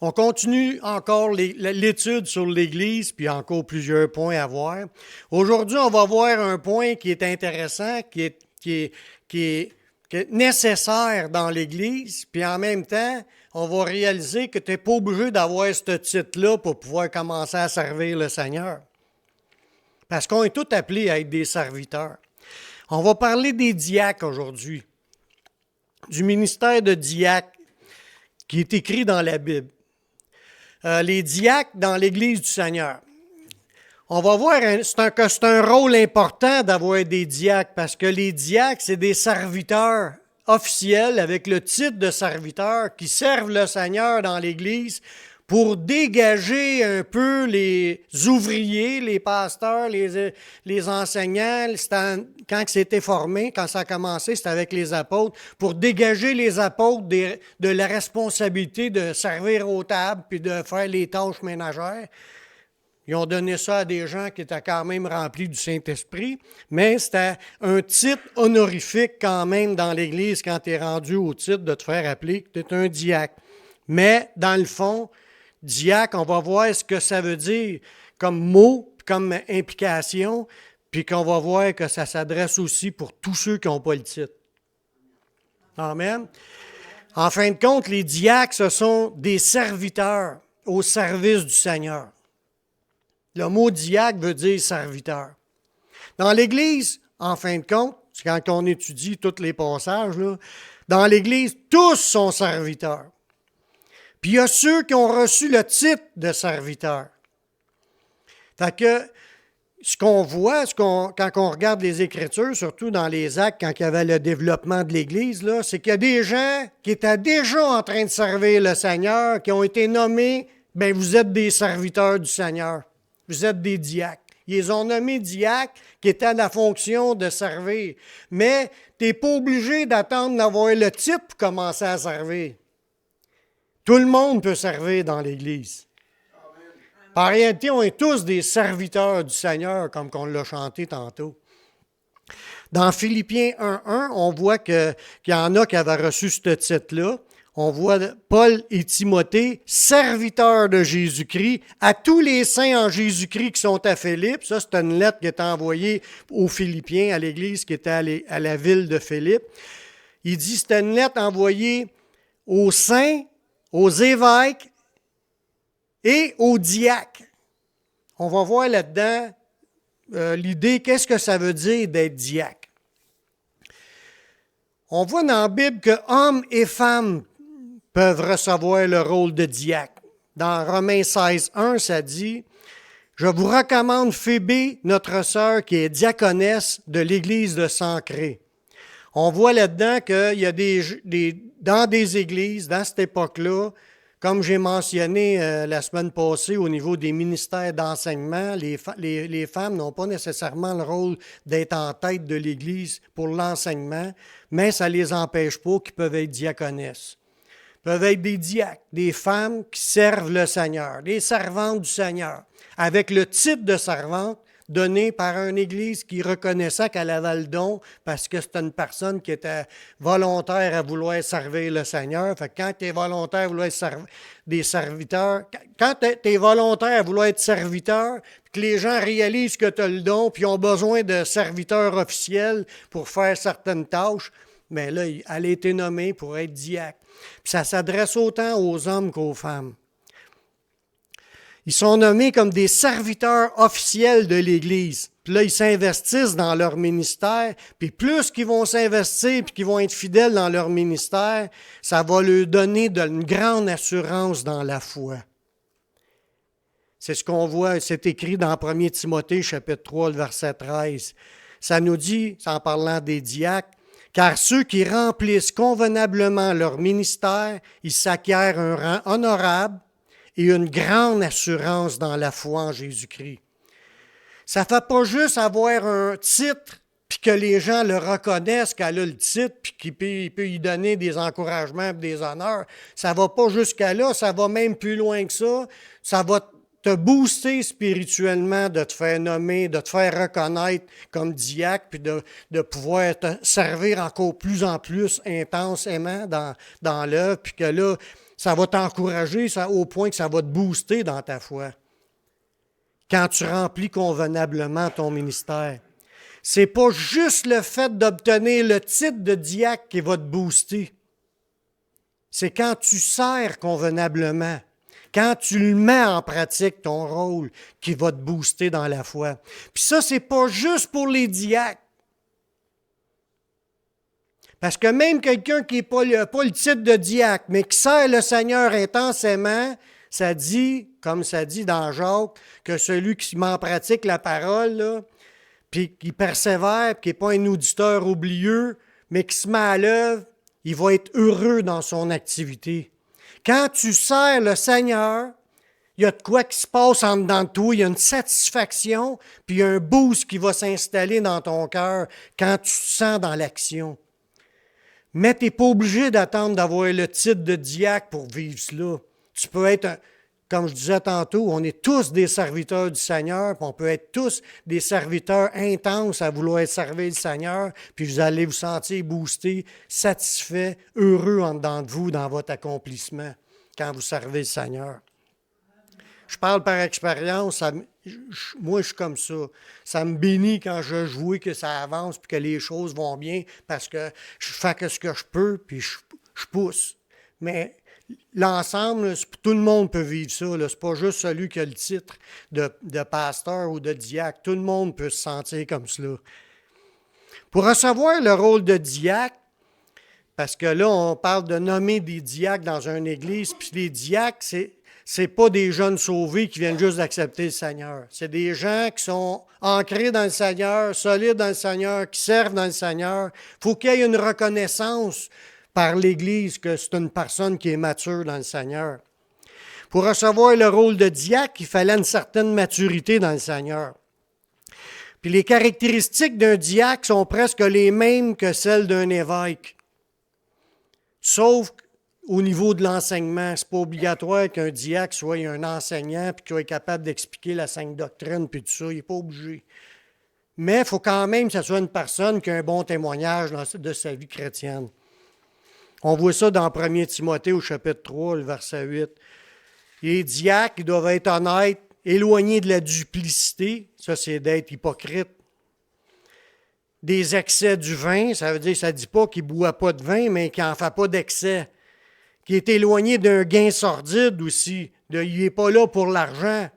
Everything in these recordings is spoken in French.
On continue encore l'étude sur l'Église, puis encore plusieurs points à voir. Aujourd'hui, on va voir un point qui est intéressant, qui est nécessaire dans l'Église, puis en même temps, on va réaliser que tu n'es pas obligé d'avoir ce titre-là pour pouvoir commencer à servir le Seigneur. Parce qu'on est tous appelés à être des serviteurs. On va parler des diacres aujourd'hui, du ministère de diacre qui est écrit dans la Bible. Les diacres dans l'Église du Seigneur. On va voir, c'est un rôle important d'avoir des diacres parce que les diacres, c'est des serviteurs officiels avec le titre de serviteur qui servent le Seigneur dans l'Église pour dégager un peu les ouvriers, les pasteurs, les enseignants. Quand c'était formé, quand ça a commencé, c'était avec les apôtres, pour dégager les apôtres de la responsabilité de servir aux tables puis de faire les tâches ménagères. Ils ont donné ça à des gens qui étaient quand même remplis du Saint-Esprit, mais c'était un titre honorifique quand même dans l'Église quand tu es rendu au titre de te faire appeler que tu es un diacre. Mais dans le fond, diacre, on va voir ce que ça veut dire comme mot, comme implication, puis qu'on va voir que ça s'adresse aussi pour tous ceux qui n'ont pas le titre. Amen. En fin de compte, les diacres, ce sont des serviteurs au service du Seigneur. Le mot diacre veut dire serviteur. Dans l'Église, en fin de compte, c'est quand on étudie tous les passages, là, dans l'Église, tous sont serviteurs. Puis il y a ceux qui ont reçu le titre de serviteur. Fait que ce qu'on voit, quand on regarde les Écritures, surtout dans les Actes, quand il y avait le développement de l'Église, là, c'est qu'il y a des gens qui étaient déjà en train de servir le Seigneur, qui ont été nommés, bien, vous êtes des serviteurs du Seigneur. Vous êtes des diacres. Ils les ont nommés diacres qui étaient à la fonction de servir. Mais tu n'es pas obligé d'attendre d'avoir le titre pour commencer à servir. Tout le monde peut servir dans l'Église. En réalité, on est tous des serviteurs du Seigneur, comme on l'a chanté tantôt. Dans Philippiens 1.1, on voit qu'il y en a qui avaient reçu ce titre-là. On voit Paul et Timothée, serviteurs de Jésus-Christ, à tous les saints en Jésus-Christ qui sont à Philippe. Ça, c'est une lettre qui est envoyée aux Philippiens, à l'Église qui était à la ville de Philippe. Il dit, c'est une lettre envoyée aux saints, aux évêques et aux diacres. On va voir là-dedans l'idée, qu'est-ce que ça veut dire d'être diacre. On voit dans la Bible que hommes et femmes peuvent recevoir le rôle de diacre. Dans Romains 16.1, ça dit « Je vous recommande Phébé, notre sœur, qui est diaconesse de l'Église de Sancré. » On voit là-dedans qu'il y a dans des églises, dans cette époque-là, comme j'ai mentionné la semaine passée au niveau des ministères d'enseignement, les femmes n'ont pas nécessairement le rôle d'être en tête de l'Église pour l'enseignement, mais ça ne les empêche pas qu'ils peuvent être diaconesses. Peuvent être des diacres, des femmes qui servent le Seigneur, des servantes du Seigneur, avec le titre de servante donné par une Église qui reconnaissait qu'elle avait le don parce que c'était une personne qui était volontaire à vouloir servir le Seigneur. Fait que quand tu es volontaire à vouloir être des serviteurs, quand tu es volontaire à vouloir être serviteur, puis que les gens réalisent que tu as le don, puis ont besoin de serviteurs officiels pour faire certaines tâches, bien là, elle a été nommée pour être diacre. Puis ça s'adresse autant aux hommes qu'aux femmes. Ils sont nommés comme des serviteurs officiels de l'Église. Puis là, ils s'investissent dans leur ministère. Puis plus qu'ils vont s'investir puis qu'ils vont être fidèles dans leur ministère, ça va leur donner une grande assurance dans la foi. C'est ce qu'on voit, c'est écrit dans 1 Timothée, chapitre 3, le verset 13. Ça nous dit, en parlant des diacres, « Car ceux qui remplissent convenablement leur ministère, ils s'acquièrent un rang honorable et une grande assurance dans la foi en Jésus-Christ. » Ça ne fait pas juste avoir un titre, puis que les gens le reconnaissent qu'elle a le titre, puis qu'il peut y donner des encouragements et des honneurs. Ça ne va pas jusqu'à là, ça va même plus loin que ça. Ça va te booster spirituellement, de te faire nommer, de te faire reconnaître comme diacre, puis de pouvoir te servir encore plus en plus intensément dans l'œuvre, puis que là, Ça va t'encourager au point que ça va te booster dans ta foi. Quand tu remplis convenablement ton ministère. C'est pas juste le fait d'obtenir le titre de diacre qui va te booster. C'est quand tu sers convenablement, quand tu le mets en pratique, ton rôle, qui va te booster dans la foi. Puis ça, c'est pas juste pour les diacres. Parce que même quelqu'un qui n'a pas le titre de diacre, mais qui sert le Seigneur intensément, ça dit, comme ça dit dans Jacques, que celui qui met en pratique la parole, là, puis qui persévère, puis qui n'est pas un auditeur oublieux, mais qui se met à l'œuvre, il va être heureux dans son activité. Quand tu sers le Seigneur, il y a de quoi qui se passe en dedans de toi, il y a une satisfaction, puis il y a un boost qui va s'installer dans ton cœur quand tu te sens dans l'action. Mais tu n'es pas obligé d'attendre d'avoir le titre de diacre pour vivre cela. Tu peux être, comme je disais tantôt, on est tous des serviteurs du Seigneur, puis on peut être tous des serviteurs intenses à vouloir servir le Seigneur, puis vous allez vous sentir boosté, satisfait, heureux en dedans de vous dans votre accomplissement quand vous servez le Seigneur. Je parle par expérience, moi je suis comme ça. Ça me bénit quand je joue, que ça avance, puis que les choses vont bien, parce que je fais ce que je peux, puis je pousse. Mais l'ensemble, tout le monde peut vivre ça. Ce n'est pas juste celui qui a le titre de pasteur ou de diacre. Tout le monde peut se sentir comme cela. Pour recevoir le rôle de diacre, parce que là, on parle de nommer des diacres dans une église, puis les diacres, c'est pas des jeunes sauvés qui viennent juste d'accepter le Seigneur. C'est des gens qui sont ancrés dans le Seigneur, solides dans le Seigneur, qui servent dans le Seigneur. Il faut qu'il y ait une reconnaissance par l'Église que c'est une personne qui est mature dans le Seigneur. Pour recevoir le rôle de diacre, il fallait une certaine maturité dans le Seigneur. Puis les caractéristiques d'un diacre sont presque les mêmes que celles d'un évêque. Sauf au niveau de l'enseignement, ce n'est pas obligatoire qu'un diacre soit un enseignant et qu'il soit capable d'expliquer la sainte doctrine puis tout ça. Il n'est pas obligé. Mais il faut quand même que ce soit une personne qui a un bon témoignage de sa vie chrétienne. On voit ça dans 1 Timothée au chapitre 3, le verset 8. Les diacres, ils doivent être honnêtes, éloignés de la duplicité. Ça, c'est d'être hypocrite. Des excès du vin, ça veut dire, ça ne dit pas qu'il ne boit pas de vin, mais qu'il n'en fait pas d'excès. Qui est éloigné d'un gain sordide aussi. Il n'est pas là pour l'argent.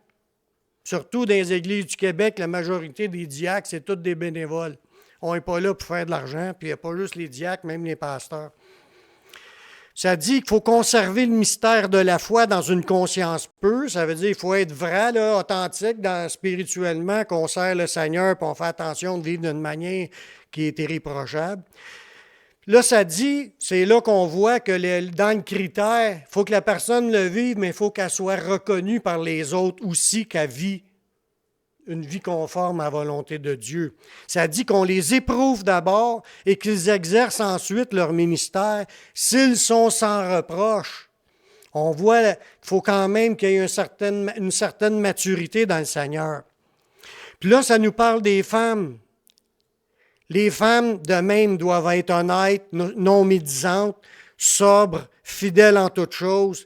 Surtout dans les églises du Québec, la majorité des diacres, c'est tous des bénévoles. On n'est pas là pour faire de l'argent, puis il n'y a pas juste les diacres, même les pasteurs. Ça dit qu'il faut conserver le mystère de la foi dans une conscience pure. Ça veut dire qu'il faut être vrai, là, authentique, spirituellement, qu'on sert le Seigneur, puis on fait attention de vivre d'une manière qui est irréprochable. Là, ça dit, c'est là qu'on voit que dans le critère, il faut que la personne le vive, mais il faut qu'elle soit reconnue par les autres aussi qu'elle vit une vie conforme à la volonté de Dieu. Ça dit qu'on les éprouve d'abord et qu'ils exercent ensuite leur ministère s'ils sont sans reproche. On voit qu'il faut quand même qu'il y ait une certaine maturité dans le Seigneur. Puis là, ça nous parle des femmes. Les femmes, de même, doivent être honnêtes, non médisantes, sobres, fidèles en toutes choses.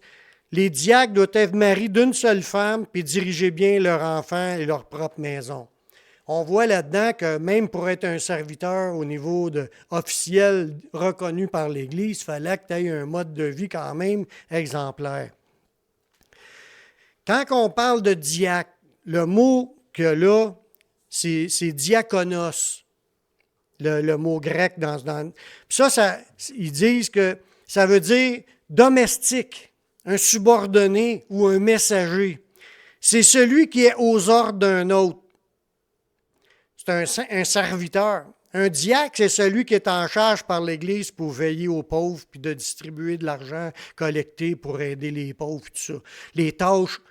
Les diacres doivent être mariés d'une seule femme puis diriger bien leurs enfants et leur propre maison. On voit là-dedans que même pour être un serviteur au niveau officiel reconnu par l'Église, il fallait que tu aies un mode de vie quand même exemplaire. Quand on parle de diacre, le mot que là, c'est diakonos. Le mot grec Puis ça, ils disent que ça veut dire domestique, un subordonné ou un messager. C'est celui qui est aux ordres d'un autre. C'est un serviteur. Un diacre, c'est celui qui est en charge par l'Église pour veiller aux pauvres puis de distribuer de l'argent collecté pour aider les pauvres, tout ça. Les tâches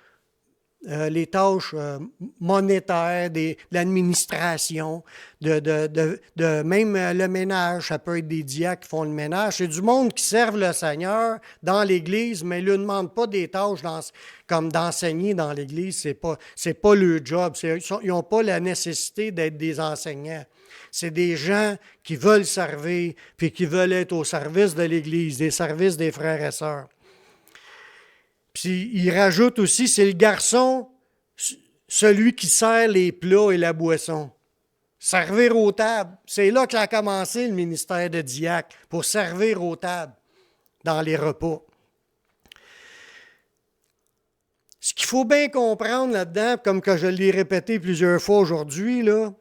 monétaires, de l'administration, de même le ménage. Ça peut être des diacres qui font le ménage. C'est du monde qui servent le Seigneur dans l'Église, mais ils ne demandent pas des tâches comme d'enseigner dans l'Église. C'est pas leur job. Ils n'ont pas la nécessité d'être des enseignants. C'est des gens qui veulent servir puis qui veulent être au service de l'Église, des services des frères et sœurs. Puis il rajoute aussi, c'est le garçon, celui qui sert les plats et la boisson. Servir aux tables. C'est là qu'a commencé le ministère de diacre, pour servir aux tables, dans les repas. Ce qu'il faut bien comprendre là-dedans, comme que je l'ai répété plusieurs fois aujourd'hui, là,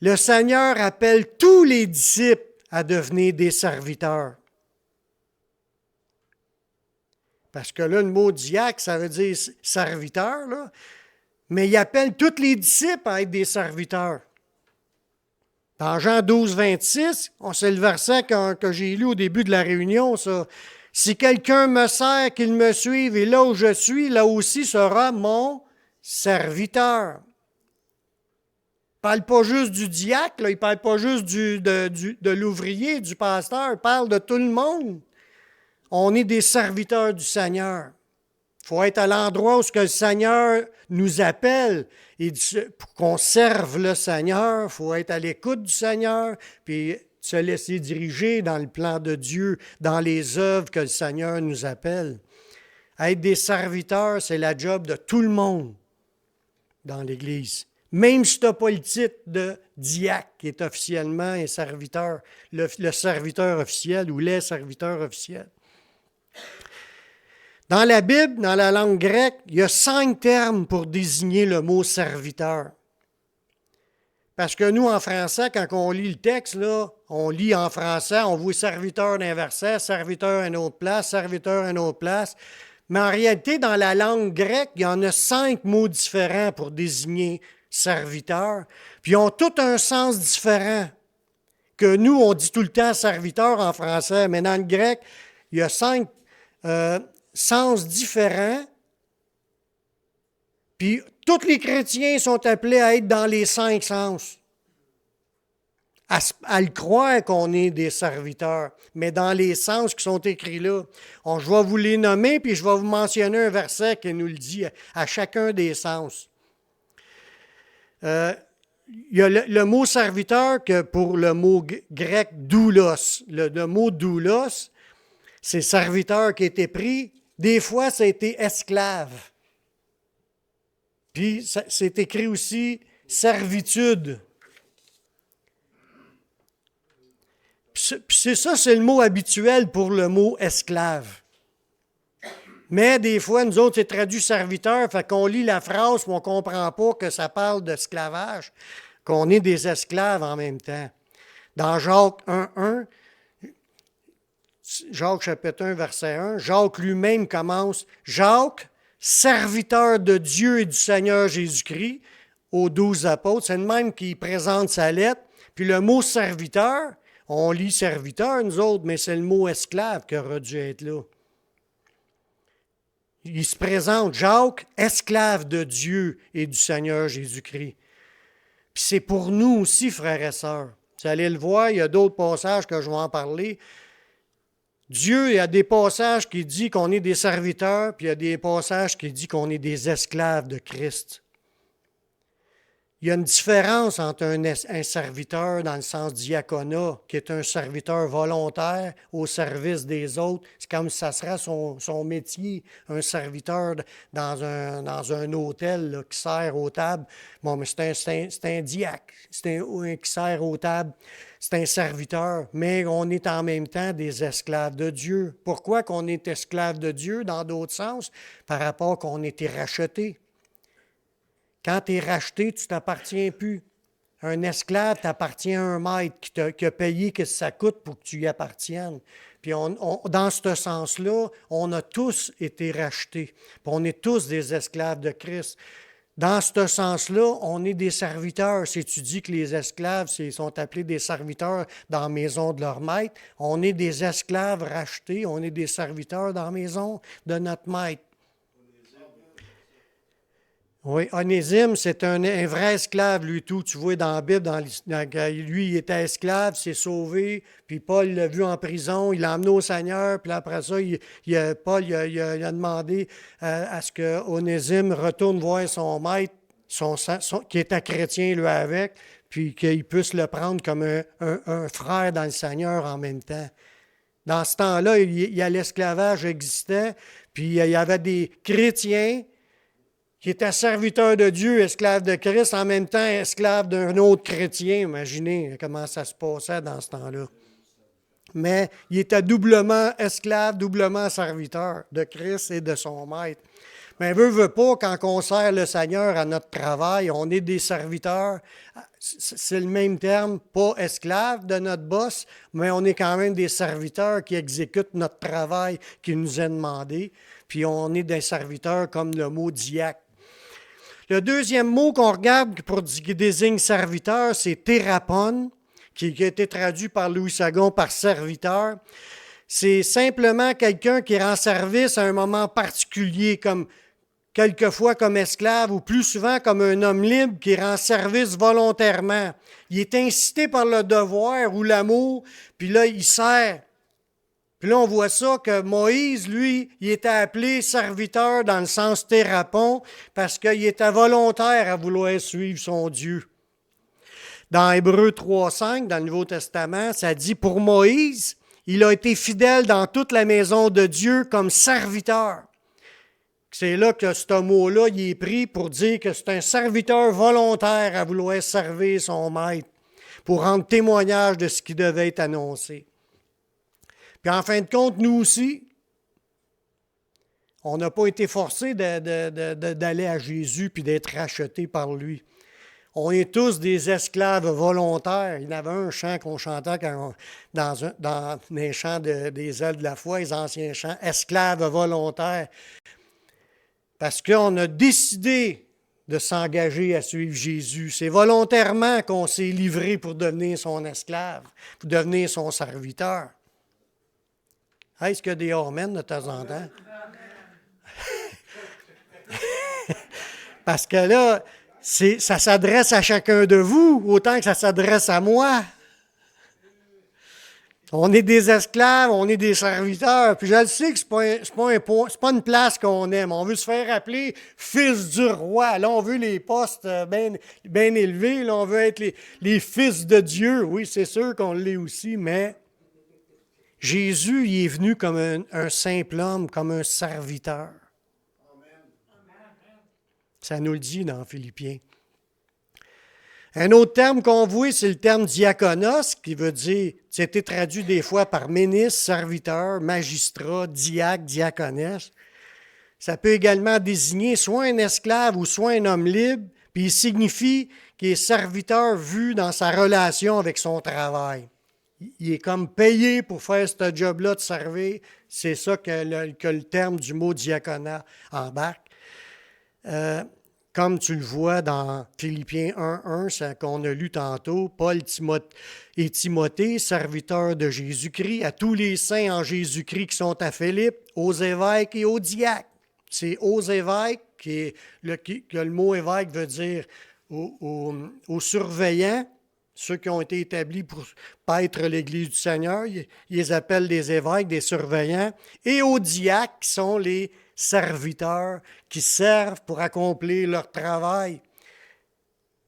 le Seigneur appelle tous les disciples à devenir des serviteurs. Parce que là, le mot diacre, ça veut dire serviteur, là, mais il appelle tous les disciples à être des serviteurs. Dans Jean 12, 26, c'est le verset que j'ai lu au début de la réunion, ça. Si quelqu'un me sert, qu'il me suive, et là où je suis, là aussi sera mon serviteur. Il ne parle pas juste du diacre, là, il ne parle pas juste de l'ouvrier, du pasteur, il parle de tout le monde. On est des serviteurs du Seigneur. Il faut être à l'endroit où ce que le Seigneur nous appelle. Et pour qu'on serve le Seigneur, il faut être à l'écoute du Seigneur, puis se laisser diriger dans le plan de Dieu, dans les œuvres que le Seigneur nous appelle. Être des serviteurs, c'est la job de tout le monde dans l'Église. Même si tu n'as pas le titre de diacre, qui est officiellement un serviteur, le serviteur officiel ou les serviteurs officiels. Dans la Bible, dans la langue grecque, il y a 5 termes pour désigner le mot serviteur. Parce que nous, en français, quand on lit le texte, là, on lit en français, on voit serviteur d'un verset, serviteur à une autre place, serviteur à une autre place. Mais en réalité, dans la langue grecque, il y en a 5 mots différents pour désigner serviteur. Puis ils ont tous un sens différent. Que nous, on dit tout le temps serviteur en français, mais dans le grec, il y a 5 sens différents. Puis tous les chrétiens sont appelés à être dans les 5 sens. À le croire qu'on est des serviteurs, mais dans les sens qui sont écrits là. Je vais vous les nommer, puis je vais vous mentionner un verset qui nous le dit à chacun des sens. Il y a le mot serviteur que pour le mot grec doulos. Le mot doulos, c'est serviteur qui a été pris. Des fois, ça a été esclave. Puis, c'est écrit aussi servitude. Puis c'est ça, c'est le mot habituel pour le mot esclave. Mais des fois, nous autres, c'est traduit serviteur, fait qu'on lit la phrase et on ne comprend pas que ça parle d'esclavage, qu'on est des esclaves en même temps. Dans Jacques 1.1, Jacques chapitre 1, verset 1, Jacques lui-même commence « Jacques, serviteur de Dieu et du Seigneur Jésus-Christ, aux 12 apôtres », c'est le même qui présente sa lettre. Puis le mot « serviteur », on lit « serviteur » nous autres, mais c'est le mot « esclave » qui aurait dû être là. Il se présente, Jacques, esclave de Dieu et du Seigneur Jésus-Christ. Puis c'est pour nous aussi, frères et sœurs. Vous allez le voir, il y a d'autres passages que je vais en parler. Dieu, il y a des passages qui disent qu'on est des serviteurs, puis il y a des passages qui disent qu'on est des esclaves de Christ. Il y a une différence entre un serviteur dans le sens diaconat, qui est un serviteur volontaire au service des autres. C'est comme ça sera son métier, un serviteur dans un hôtel là, qui sert aux tables. Bon, mais c'est un diacre, c'est un qui sert aux tables. C'est un serviteur, mais on est en même temps des esclaves de Dieu. Pourquoi qu'on est esclave de Dieu dans d'autres sens? Par rapport qu'on a été racheté. Quand tu es racheté, tu ne t'appartiens plus. Un esclave t'appartient à un maître qui a payé ce que ça coûte pour que tu y appartiennes. Puis dans ce sens-là, on a tous été rachetés. Puis on est tous des esclaves de Christ. Dans ce sens-là, on est des serviteurs. Si tu dis que les esclaves sont appelés des serviteurs dans la maison de leur maître, on est des esclaves rachetés, on est des serviteurs dans la maison de notre maître. Oui, Onésime, c'est un vrai esclave, lui tout. Tu vois dans la Bible, lui, il était esclave, s'est sauvé, puis Paul l'a vu en prison, il l'a emmené au Seigneur, puis après ça, Paul il a demandé à ce que Onésime retourne voir son maître, qui était chrétien, lui, avec, puis qu'il puisse le prendre comme un frère dans le Seigneur en même temps. Dans ce temps-là, l'esclavage existait, puis il y avait des chrétiens qui étaient serviteurs de Dieu, esclaves de Christ, en même temps esclaves d'un autre chrétien. Imaginez comment ça se passait dans ce temps-là. Mais il était doublement esclave, doublement serviteur de Christ et de son maître. Mais veut pas, quand on sert le Seigneur à notre travail, on est des serviteurs, c'est le même terme, pas esclaves de notre boss, mais on est quand même des serviteurs qui exécutent notre travail qui nous est demandé, puis on est des serviteurs comme le mot diacre. Le deuxième mot qu'on regarde pour qui désigne serviteur, c'est thérapon, qui a été traduit par Louis II par serviteur. C'est simplement quelqu'un qui rend service à un moment particulier, comme quelquefois comme esclave ou plus souvent comme un homme libre qui rend service volontairement. Il est incité par le devoir ou l'amour, puis là, il sert. Puis là, on voit ça que Moïse, lui, il était appelé serviteur dans le sens thérapon parce qu'il était volontaire à vouloir suivre son Dieu. Dans Hébreux 3,5, dans le Nouveau Testament, ça dit « Pour Moïse, il a été fidèle dans toute la maison de Dieu comme serviteur. » C'est là que ce mot-là, il est pris pour dire que c'est un serviteur volontaire à vouloir servir son maître, pour rendre témoignage de ce qui devait être annoncé. Puis en fin de compte, nous aussi, on n'a pas été forcés d'aller à Jésus puis d'être rachetés par lui. On est tous des esclaves volontaires. Il y avait un chant qu'on chantait dans les chants des ailes de la foi, les anciens chants, esclaves volontaires. Parce qu'on a décidé de s'engager à suivre Jésus. C'est volontairement qu'on s'est livré pour devenir son esclave, pour devenir son serviteur. Est-ce qu'il y a des amen de temps en temps? Parce que là, ça s'adresse à chacun de vous, autant que ça s'adresse à moi. On est des esclaves, on est des serviteurs. Puis je le sais que c'est pas une place qu'on aime. On veut se faire appeler fils du roi. Là, on veut les postes bien élevés. Là, on veut être les fils de Dieu. Oui, c'est sûr qu'on l'est aussi, mais Jésus, il est venu comme un simple homme, comme un serviteur. Ça nous le dit dans Philippiens. Un autre terme qu'on voit, c'est le terme diaconos, qui veut dire, c'était traduit des fois par ministre, serviteur, magistrat, diacre, diaconesse. Ça peut également désigner soit un esclave ou soit un homme libre, puis il signifie qu'il est serviteur vu dans sa relation avec son travail. Il est comme payé pour faire ce job-là de servir. C'est ça que le terme du mot diaconat embarque. Comme tu le vois dans Philippiens 1.1, ça qu'on a lu tantôt, Paul et Timothée, serviteurs de Jésus-Christ, à tous les saints en Jésus-Christ qui sont à Philippe, aux évêques et aux diacres. C'est aux évêques, que le mot évêque veut dire aux surveillants, ceux qui ont été établis pour paître l'Église du Seigneur, ils les appellent des évêques, des surveillants, et aux diacres qui sont les serviteurs qui servent pour accomplir leur travail.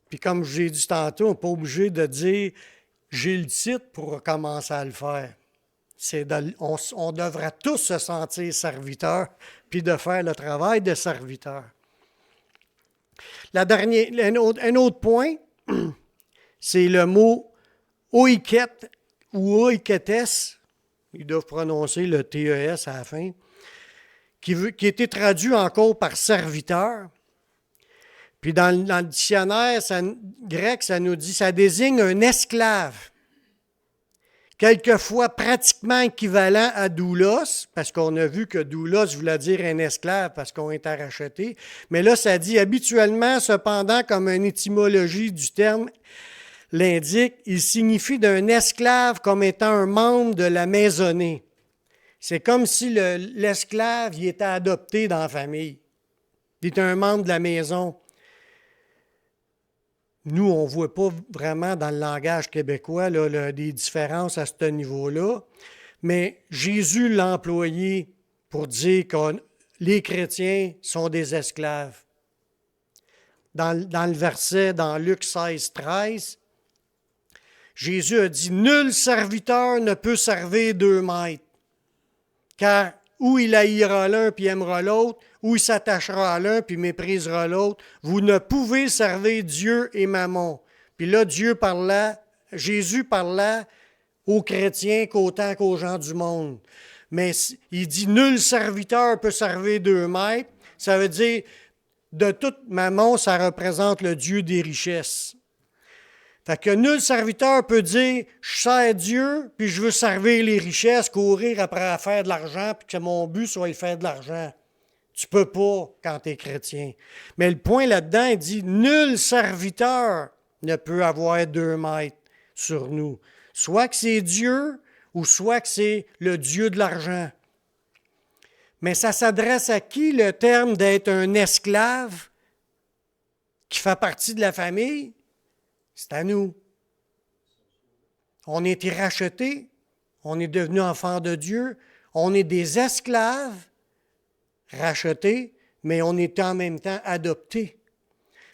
Puis comme j'ai dit tantôt, on n'est pas obligé de dire « j'ai le titre » pour commencer à le faire. On devrait tous se sentir serviteurs puis de faire le travail de serviteur. Un autre point, c'est le mot « oiket » ou « oiketes ». Ils doivent prononcer le TES à la fin. Qui a été traduit encore par serviteur. Puis dans le dictionnaire grec, ça nous dit, ça désigne un esclave, quelquefois pratiquement équivalent à doulos, parce qu'on a vu que doulos voulait dire un esclave parce qu'on est racheté. Mais là, ça dit habituellement, cependant, comme une étymologie du terme l'indique, il signifie d'un esclave comme étant un membre de la maisonnée. C'est comme si l'esclave il était adopté dans la famille. Il était un membre de la maison. Nous, on ne voit pas vraiment dans le langage québécois des différences à ce niveau-là, mais Jésus l'a employé pour dire que les chrétiens sont des esclaves. Dans le verset, dans Luc 16, 13, Jésus a dit « Nul serviteur ne peut servir 2 maîtres. » Car ou il haïra l'un puis aimera l'autre, ou il s'attachera à l'un puis méprisera l'autre. Vous ne pouvez servir Dieu et Mammon. Puis là, Jésus parlait aux chrétiens qu'autant qu'aux gens du monde. Mais il dit, nul serviteur peut servir 2 maîtres. Ça veut dire, de toute Mammon, ça représente le Dieu des richesses. Fait que nul serviteur peut dire, je sers Dieu, puis je veux servir les richesses, courir après faire de l'argent, puis que mon but soit de faire de l'argent. Tu peux pas quand tu es chrétien. Mais le point là-dedans, il dit, nul serviteur ne peut avoir 2 maîtres sur nous. Soit que c'est Dieu, ou soit que c'est le Dieu de l'argent. Mais ça s'adresse à qui le terme d'être un esclave qui fait partie de la famille? C'est à nous. On a été rachetés, on est devenus enfants de Dieu, on est des esclaves rachetés, mais on est en même temps adoptés.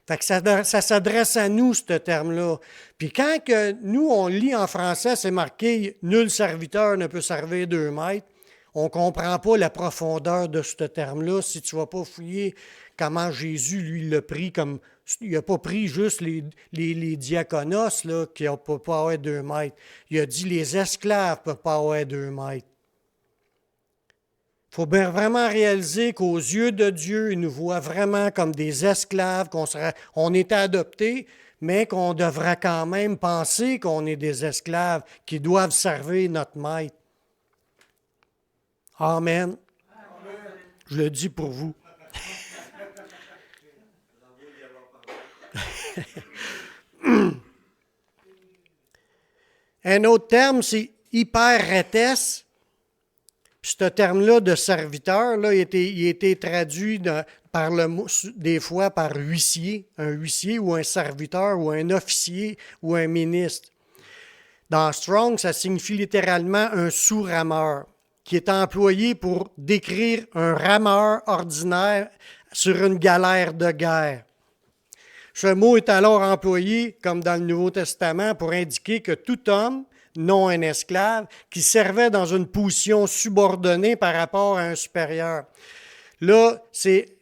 Fait que ça s'adresse à nous, ce terme-là. Puis quand que nous, on lit en français, c'est marqué « Nul serviteur ne peut servir 2 maîtres », on ne comprend pas la profondeur de ce terme-là si tu ne vas pas fouiller comment Jésus, lui, l'a pris comme... Il n'a pas pris juste les diaconos là, qui ne peuvent pas avoir 2 maîtres. Il a dit les esclaves ne peuvent pas avoir 2 maîtres. Il faut bien vraiment réaliser qu'aux yeux de Dieu, il nous voit vraiment comme des esclaves, on est adoptés, mais qu'on devrait quand même penser qu'on est des esclaves qui doivent servir notre maître. Amen. Amen. Je le dis pour vous. Un autre terme, c'est hyperretes. Ce terme-là de serviteur, là, il était traduit des fois par huissier, un huissier ou un serviteur ou un officier ou un ministre. Dans Strong, ça signifie littéralement un sous-rameur, qui est employé pour décrire un rameur ordinaire sur une galère de guerre. Ce mot est alors employé, comme dans le Nouveau Testament, pour indiquer que tout homme, non un esclave, qui servait dans une position subordonnée par rapport à un supérieur. Là, c'est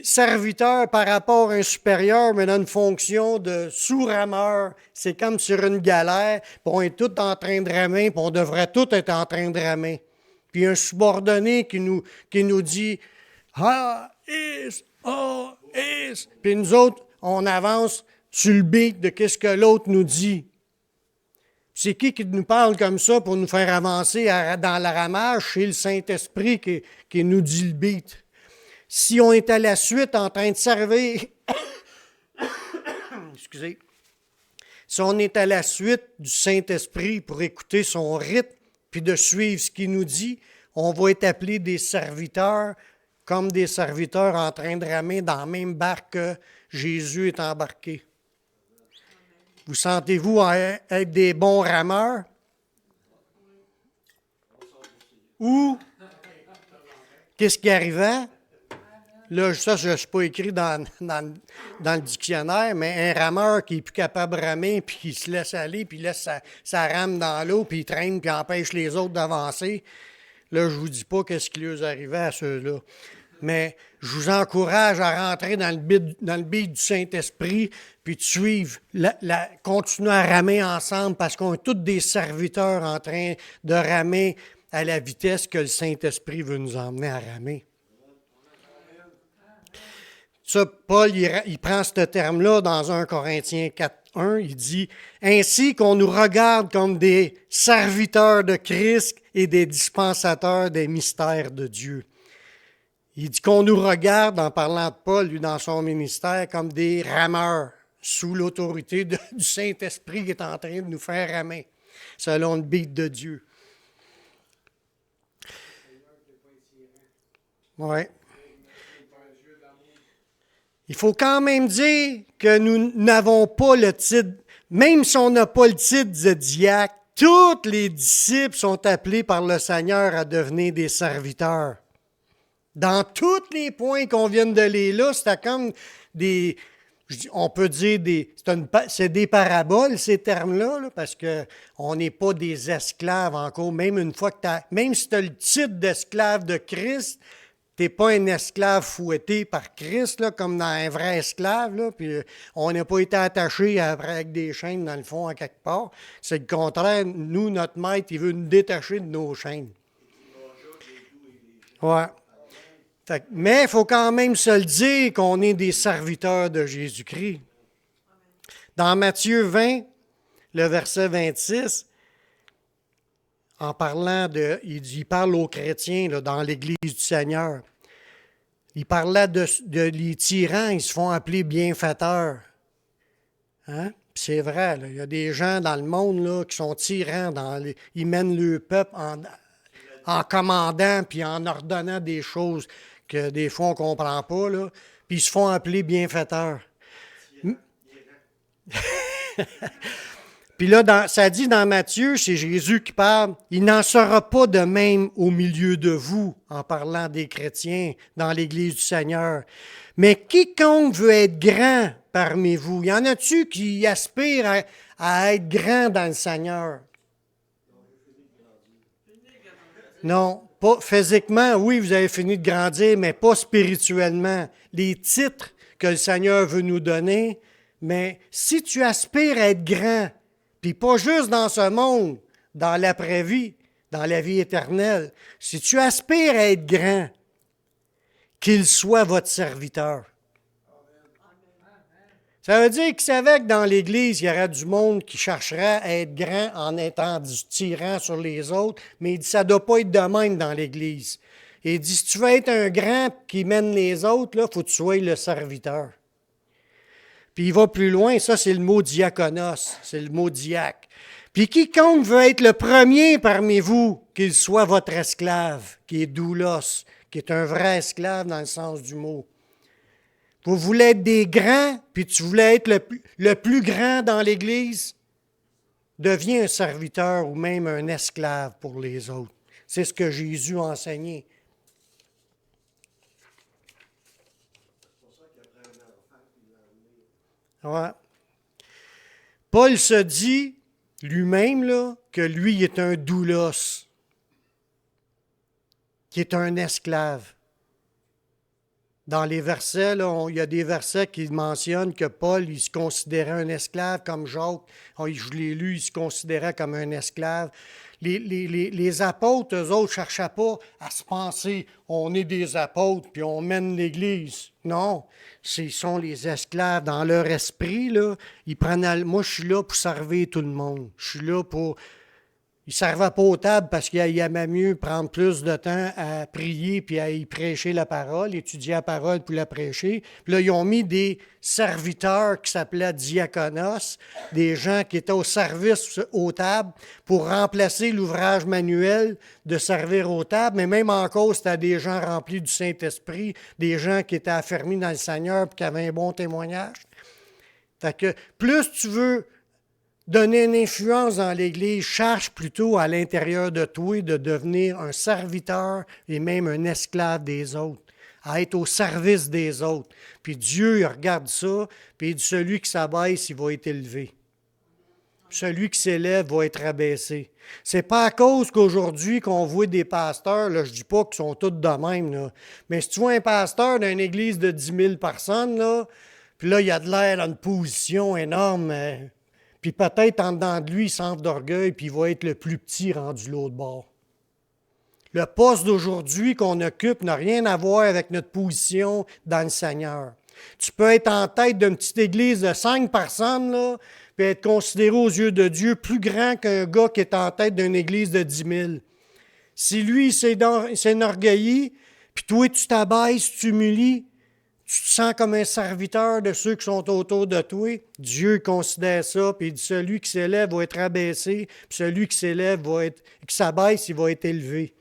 serviteur par rapport à un supérieur, mais dans une fonction de sous-rameur. C'est comme sur une galère, puis on est tous en train de ramer, puis on devrait tous être en train de ramer. Puis un subordonné qui nous dit « Ah, is, oh, is », puis nous autres, on avance sur le beat de qu'est-ce que l'autre nous dit. C'est qui nous parle comme ça pour nous faire avancer dans le ramage? C'est le Saint-Esprit qui nous dit le beat. Si on est à la suite en train de servir, excusez, si on est à la suite du Saint-Esprit pour écouter son rythme, puis de suivre ce qu'il nous dit, on va être appelés des serviteurs, comme des serviteurs en train de ramer dans la même barque que Jésus est embarqué. Vous sentez-vous être des bons rameurs? Ou, qu'est-ce qui arrivait? Là, ça, je ne suis pas écrit dans le dictionnaire, mais un rameur qui n'est plus capable de ramer, puis qui se laisse aller, puis laisse sa rame dans l'eau, puis il traîne, puis empêche les autres d'avancer. Là, je ne vous dis pas qu'est-ce qui leur arrivait à ceux-là. Mais je vous encourage à rentrer dans le beat du Saint-Esprit, puis de suivre, continuer à ramer ensemble, parce qu'on est tous des serviteurs en train de ramer à la vitesse que le Saint-Esprit veut nous emmener à ramer. Ça, Paul, il prend ce terme-là dans 1 Corinthiens 4:1, il dit « Ainsi qu'on nous regarde comme des serviteurs de Christ et des dispensateurs des mystères de Dieu. » Il dit qu'on nous regarde, en parlant de Paul, lui, dans son ministère, comme des rameurs, sous l'autorité du Saint-Esprit qui est en train de nous faire ramer, selon le beat de Dieu. Oui. Il faut quand même dire que nous n'avons pas le titre, même si on n'a pas le titre de diacre, tous les disciples sont appelés par le Seigneur à devenir des serviteurs. Dans tous les points qu'on vient de lire là, c'était comme des On peut dire c'est des paraboles, ces termes-là, là, parce qu'on n'est pas des esclaves encore. Même une fois que même si tu as le titre d'esclave de Christ, tu n'es pas un esclave fouetté par Christ, là, comme dans un vrai esclave. Là, puis on n'a pas été attaché avec des chaînes, dans le fond, à quelque part. C'est le contraire. Nous, notre maître, il veut nous détacher de nos chaînes. Ouais. Mais il faut quand même se le dire qu'on est des serviteurs de Jésus-Christ. Dans Matthieu 20, le verset 26, en parlant il parle aux chrétiens là, dans l'Église du Seigneur. Il parlait de les tyrans, ils se font appeler bienfaiteurs. Hein? Puis c'est vrai, là, il y a des gens dans le monde là, qui sont tyrans, ils mènent le peuple en commandant puis en ordonnant des choses que des fois on ne comprend pas, là, puis ils se font appeler bienfaiteurs. Puis là, ça dit dans Matthieu, c'est Jésus qui parle, il n'en sera pas de même au milieu de vous, en parlant des chrétiens dans l'Église du Seigneur. Mais quiconque veut être grand parmi vous, y en a-tu qui aspirent à être grand dans le Seigneur? Non, pas physiquement, oui, vous avez fini de grandir, mais pas spirituellement. Les titres que le Seigneur veut nous donner, mais si tu aspires à être grand, puis pas juste dans ce monde, dans l'après-vie, dans la vie éternelle, si tu aspires à être grand, qu'il soit votre serviteur. Ça veut dire qu'il savait que dans l'Église, il y aurait du monde qui chercherait à être grand en étant du tyran sur les autres, mais il dit ça ne doit pas être de même dans l'Église. Et il dit, si tu veux être un grand qui mène les autres, il faut que tu sois le serviteur. Puis il va plus loin, ça c'est le mot diaconos, c'est le mot diacre. Puis quiconque veut être le premier parmi vous, qu'il soit votre esclave, qui est doulos, qui est un vrai esclave dans le sens du mot. Vous voulez être des grands, puis tu voulais être le plus grand dans l'Église, deviens un serviteur ou même un esclave pour les autres. C'est ce que Jésus a enseigné. Ouais. Paul se dit lui-même là, que lui est un doulos, qui est un esclave. Dans les versets, là, il y a des versets qui mentionnent que Paul, il se considérait un esclave, comme Jacques, je l'ai lu, il se considérait comme un esclave. Les apôtres, eux autres, ne cherchaient pas à se penser, on est des apôtres, puis on mène l'Église. Non, ce sont les esclaves. Dans leur esprit, là, ils prenaient, moi, je suis là pour servir tout le monde. Je suis là pour... Ils ne servaient pas aux tables parce qu'il aimait mieux prendre plus de temps à prier puis à y prêcher la parole, étudier la parole puis la prêcher. Puis là, ils ont mis des serviteurs qui s'appelaient diaconos, des gens qui étaient au service aux tables pour remplacer l'ouvrage manuel de servir aux tables. Mais même encore, c'était des gens remplis du Saint-Esprit, des gens qui étaient affermis dans le Seigneur et qui avaient un bon témoignage. Fait que plus tu veux donner une influence dans l'Église, cherche plutôt à l'intérieur de toi de devenir un serviteur et même un esclave des autres, à être au service des autres. Puis Dieu, il regarde ça, puis il dit, celui qui s'abaisse, il va être élevé. Celui qui s'élève va être abaissé. C'est pas à cause qu'aujourd'hui qu'on voit des pasteurs, là, je dis pas qu'ils sont tous de même, là, mais si tu vois un pasteur d'une église de 10 000 personnes, là, puis là, il a de l'air dans une position énorme, puis peut-être en dedans de lui, il centre d'orgueil, puis il va être le plus petit rendu l'autre bord. Le poste d'aujourd'hui qu'on occupe n'a rien à voir avec notre position dans le Seigneur. Tu peux être en tête d'une petite église de 5 personnes, là, puis être considéré aux yeux de Dieu plus grand qu'un gars qui est en tête d'une église de 10 000. Si lui, il s'enorgueillit, puis toi, tu t'abaisses, tu t'humilies, tu te sens comme un serviteur de ceux qui sont autour de toi, Dieu considère ça, puis il dit, celui qui s'élève va être abaissé, puis celui qui s'élève qui s'abaisse, il va être élevé.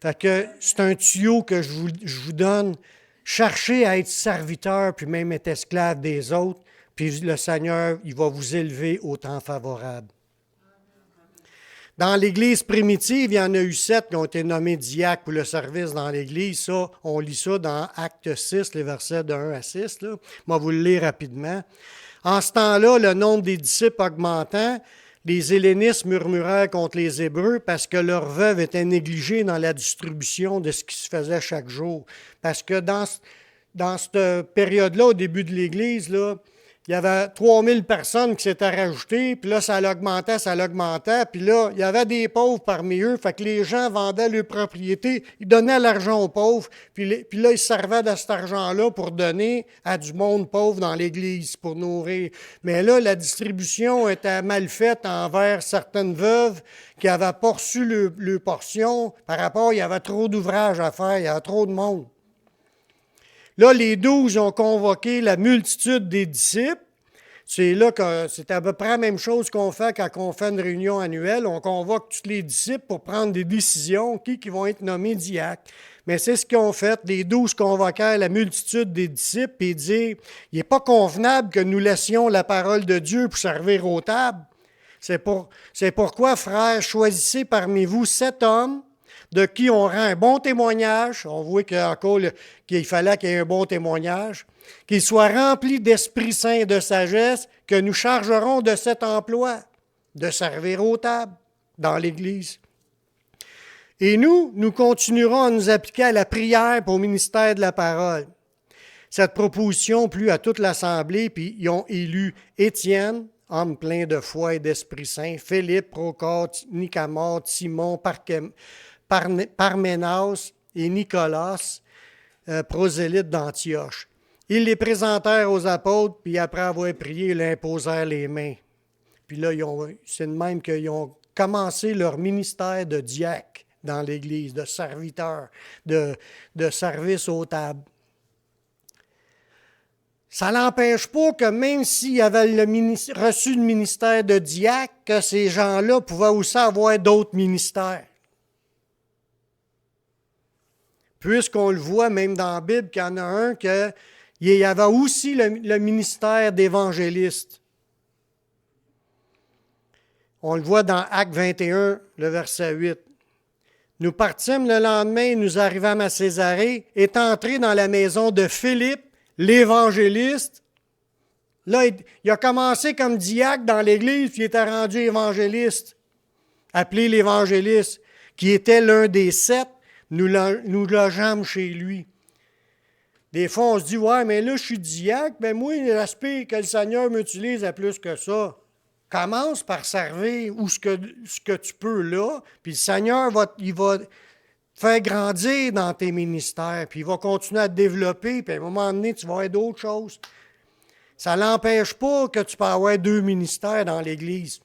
Fait que c'est un tuyau que je vous donne. Cherchez à être serviteur, puis même être esclave des autres, puis le Seigneur, il va vous élever au temps favorable. Dans l'Église primitive, il y en a eu 7 qui ont été nommés diacres pour le service dans l'Église. Ça, on lit ça dans Acte 6, les versets de 1 à 6. Là. Je vais vous le lire rapidement. En ce temps-là, le nombre des disciples augmentant, les Hellénistes murmurèrent contre les Hébreux parce que leurs veuves étaient négligées dans la distribution de ce qui se faisait chaque jour. Parce que dans cette période-là, au début de l'Église, là, il y avait 3000 personnes qui s'étaient rajoutées, puis là, ça l'augmentait, puis là, il y avait des pauvres parmi eux, fait que les gens vendaient leurs propriétés, ils donnaient l'argent aux pauvres, puis là, ils se servaient de cet argent-là pour donner à du monde pauvre dans l'Église, pour nourrir. Mais là, la distribution était mal faite envers certaines veuves qui n'avaient pas reçu leur portion, par rapport, il y avait trop d'ouvrages à faire, il y avait trop de monde. Là, les 12 ont convoqué la multitude des disciples. C'est là que c'est à peu près la même chose qu'on fait quand on fait une réunion annuelle. On convoque tous les disciples pour prendre des décisions, qui vont être nommés diacres. Mais c'est ce qu'ils ont fait. Les 12 convoquèrent la multitude des disciples et dirent, il n'est pas convenable que nous laissions la parole de Dieu pour servir aux tables. C'est pourquoi, frères, choisissez parmi vous 7 hommes de qui on rend un bon témoignage. On voit qu'il fallait qu'il y ait un bon témoignage. Qu'ils soient remplis d'Esprit Saint et de sagesse, que nous chargerons de cet emploi, de servir aux tables dans l'Église. Et nous continuerons à nous appliquer à la prière pour le ministère de la parole. Cette proposition plut à toute l'Assemblée, puis ils ont élu Étienne, homme plein de foi et d'Esprit Saint, Philippe, Procore, Nicamore, Simon, Parménas et Nicolas, prosélytes d'Antioche. Ils les présentèrent aux apôtres, puis après avoir prié, ils leur imposèrent les mains. Puis là, c'est de même qu'ils ont commencé leur ministère de diacre dans l'Église, de serviteur, de service aux tables. Ça n'empêche pas que même s'ils avaient reçu le ministère de diacre, que ces gens-là pouvaient aussi avoir d'autres ministères. Puisqu'on le voit même dans la Bible qu'il y en a un, qu'il y avait aussi le ministère d'évangéliste. On le voit dans Acte 21, le verset 8. Nous partîmes le lendemain, nous arrivâmes à Césarée, est entré dans la maison de Philippe, l'évangéliste. Là, il a commencé comme diacre dans l'Église, puis il était rendu évangéliste, appelé l'évangéliste, qui était l'un des 7. Nous logeâmes chez lui. Des fois, on se dit, ouais, mais là, je suis diacre, ben moi, j'aspire que le Seigneur m'utilise à plus que ça. Commence par servir ce que tu peux là, puis le Seigneur il va te faire grandir dans tes ministères, puis il va continuer à te développer, puis à un moment donné, tu vas avoir d'autres choses. Ça n'empêche pas que tu peux avoir 2 ministères dans l'Église.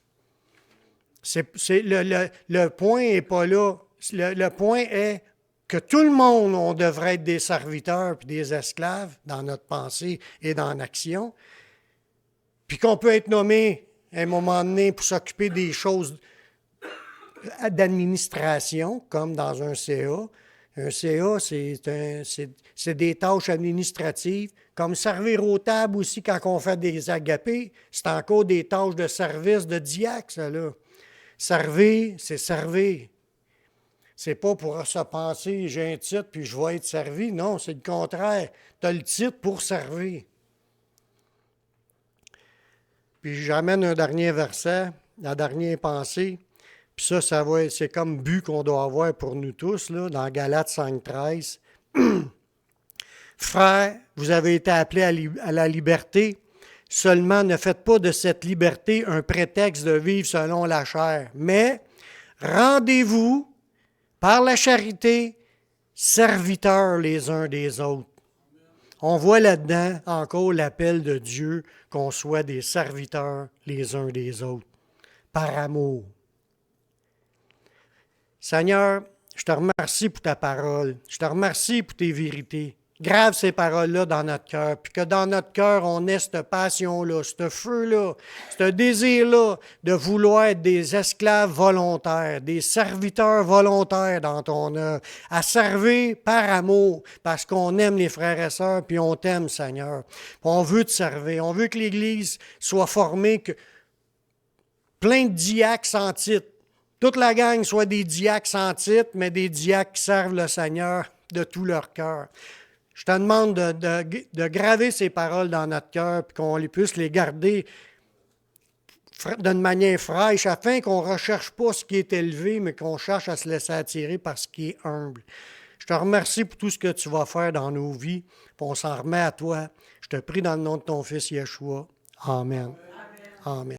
Le point n'est pas là. Le point est que tout le monde, on devrait être des serviteurs puis des esclaves dans notre pensée et dans l'action, puis qu'on peut être nommé à un moment donné pour s'occuper des choses d'administration, comme dans un CA. Un CA, c'est des tâches administratives, comme servir aux tables aussi quand on fait des agapés, c'est encore des tâches de service de diacre, ça là. Servir, c'est servir. C'est pas pour se penser, j'ai un titre puis je vais être servi. Non, c'est le contraire. Tu as le titre pour servir. Puis j'amène un dernier verset, la dernière pensée. Puis ça c'est comme but qu'on doit avoir pour nous tous, là, dans Galates 5,13. Frères, vous avez été appelés à la liberté. Seulement, ne faites pas de cette liberté un prétexte de vivre selon la chair. Mais rendez-vous par la charité, serviteurs les uns des autres. On voit là-dedans encore l'appel de Dieu qu'on soit des serviteurs les uns des autres, par amour. Seigneur, je te remercie pour ta parole. Je te remercie pour tes vérités. Grave ces paroles-là dans notre cœur, puis que dans notre cœur, on ait cette passion-là, ce feu-là, ce désir-là de vouloir être des esclaves volontaires, des serviteurs volontaires dans ton œuvre, à servir par amour, parce qu'on aime les frères et sœurs, puis on t'aime, Seigneur. On veut te servir, on veut que l'Église soit formée, plein de diacres sans titre, toute la gang soit des diacres sans titre, mais des diacres qui servent le Seigneur de tout leur cœur. Je te demande de graver ces paroles dans notre cœur, puis qu'on puisse les garder d'une manière fraîche, afin qu'on ne recherche pas ce qui est élevé, mais qu'on cherche à se laisser attirer par ce qui est humble. Je te remercie pour tout ce que tu vas faire dans nos vies, puis on s'en remet à toi. Je te prie dans le nom de ton Fils Yeshua. Amen. Amen.